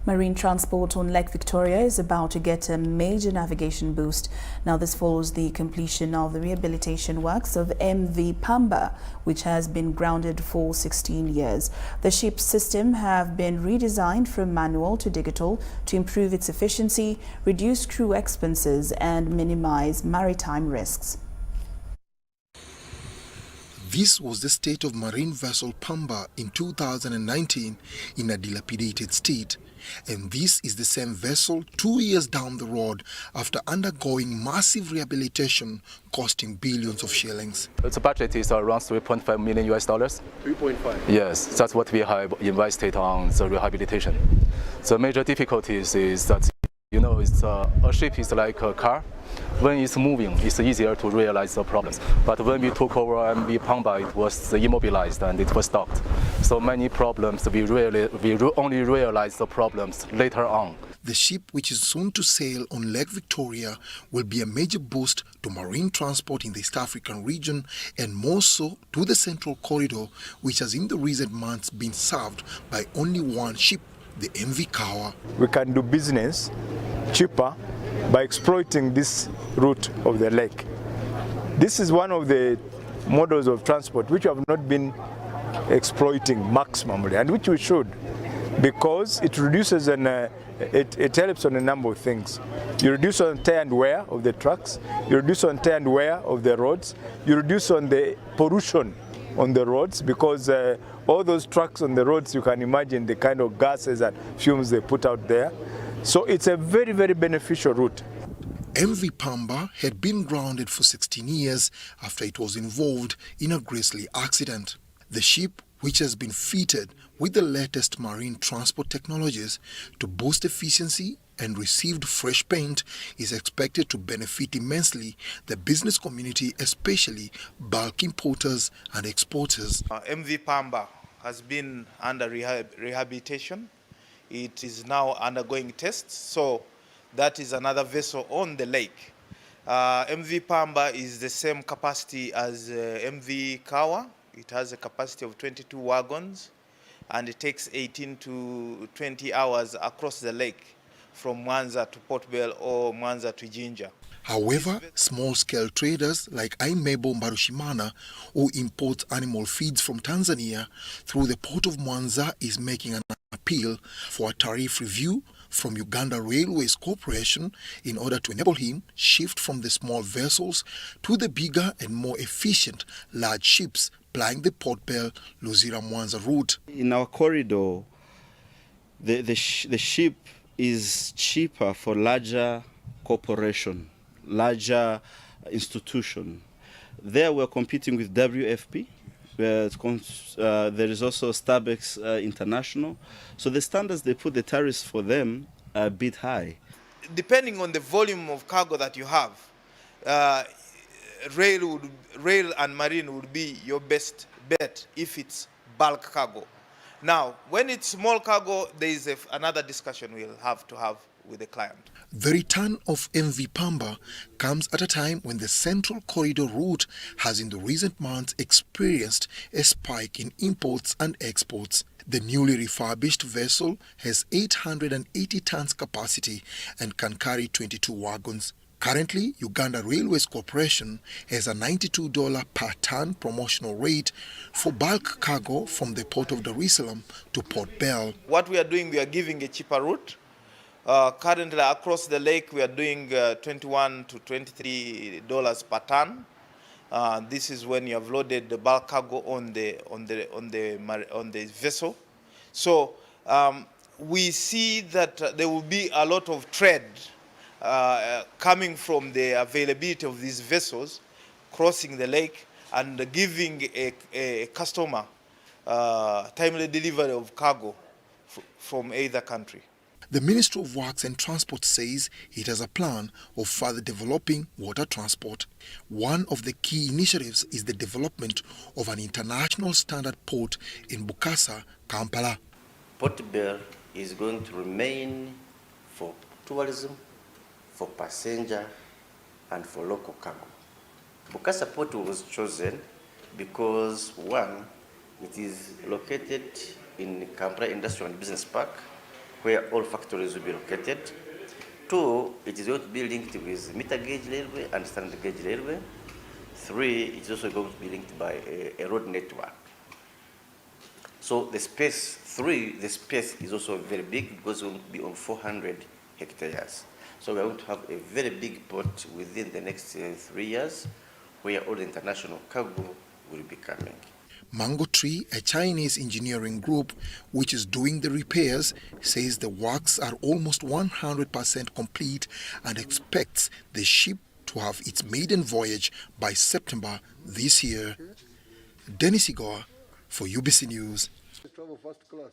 Marine transport on Lake Victoria is about to get a major navigation boost. Now, this follows the completion of the rehabilitation works of MV Pamba, which has been grounded for 16 years. The ship's system have been redesigned from manual to digital to improve its efficiency, reduce crew expenses and minimize maritime risks. This was the state of marine vessel Pamba in 2019 in a dilapidated state. And this is the same vessel 2 years down the road after undergoing massive rehabilitation costing billions of shillings. The budget is around $3.5 million. 3.5? Yes, that's what we have invested on the rehabilitation. The major difficulties is that, a ship is like a car. When it's moving, it's easier to realize the problems. But when we took over MV Pamba, it was immobilized and it was stopped. So many problems, we only realize the problems later on. The ship, which is soon to sail on Lake Victoria, will be a major boost to marine transport in the East African region and more so to the Central Corridor, which has in the recent months been served by only one ship, the MV Kawa. We can do business cheaper by exploiting this route of the lake. This is one of the models of transport which have not been exploiting maximally, and which we should, because it reduces and it helps on a number of things. You reduce on tear and wear of the trucks, you reduce on tear and wear of the roads, you reduce on the pollution on the roads, because all those trucks on the roads, you can imagine the kind of gases and fumes they put out there. So it's a very, very beneficial route. MV Pamba had been grounded for 16 years after it was involved in a grisly accident. The ship, which has been fitted with the latest marine transport technologies to boost efficiency and received fresh paint, is expected to benefit immensely the business community, especially bulk importers and exporters. MV Pamba has been under rehabilitation. It is now undergoing tests, so that is another vessel on the lake. MV Pamba is the same capacity as MV Kawa. It has a capacity of 22 wagons, and it takes 18 to 20 hours across the lake from Mwanza to Port Bell or Mwanza to Jinja. However, small-scale traders like Aimebo Mbarushimana, who imports animal feeds from Tanzania through the port of Mwanza, is making an appeal for a tariff review from Uganda Railways Corporation in order to enable him shift from the small vessels to the bigger and more efficient large ships plying the Port Bell Luzira Mwanza route. In our corridor, the ship is cheaper for larger corporation, larger institution. There we're competing with WFP. There is also Starbucks International. So the standards they put, the tariffs for them are a bit high. Depending on the volume of cargo that you have, rail and marine would be your best bet if it's bulk cargo. Now, when it's small cargo, there is another discussion we'll have to have with the client. The return of MV Pamba comes at a time when the Central Corridor route has in the recent months experienced a spike in imports and exports. The newly refurbished vessel has 880 tons capacity and can carry 22 wagons. Currently, Uganda Railways Corporation has a $92 per ton promotional rate for bulk cargo from the port of Dar es Salaam to Port Bell. What we are doing, we are giving a cheaper route. Currently, across the lake, we are doing $21 to $23 per ton. This is when you have loaded the bulk cargo on the vessel. So we see that there will be a lot of trade coming from the availability of these vessels crossing the lake and giving a customer timely delivery of cargo from either country. The Ministry of Works and Transport says it has a plan of further developing water transport. One of the key initiatives is the development of an international standard port in Bukasa, Kampala. Port Bell is going to remain for tourism, for passenger, and for local cargo. Bukasa Port was chosen because, one, it is located in Kampala Industrial and Business Park, where all factories will be located. 2, it is going to be linked with meter gauge railway and standard gauge railway. 3, it is also going to be linked by a road network. So the space is also very big because it's going to be on 400 hectares. So we are going to have a very big port within the next 3 years where all the international cargo will be coming. Mango Tree, a Chinese engineering group which is doing the repairs, says the works are almost 100% complete and expects the ship to have its maiden voyage by September this year. Dennis Igor for UBC News. Travel first class.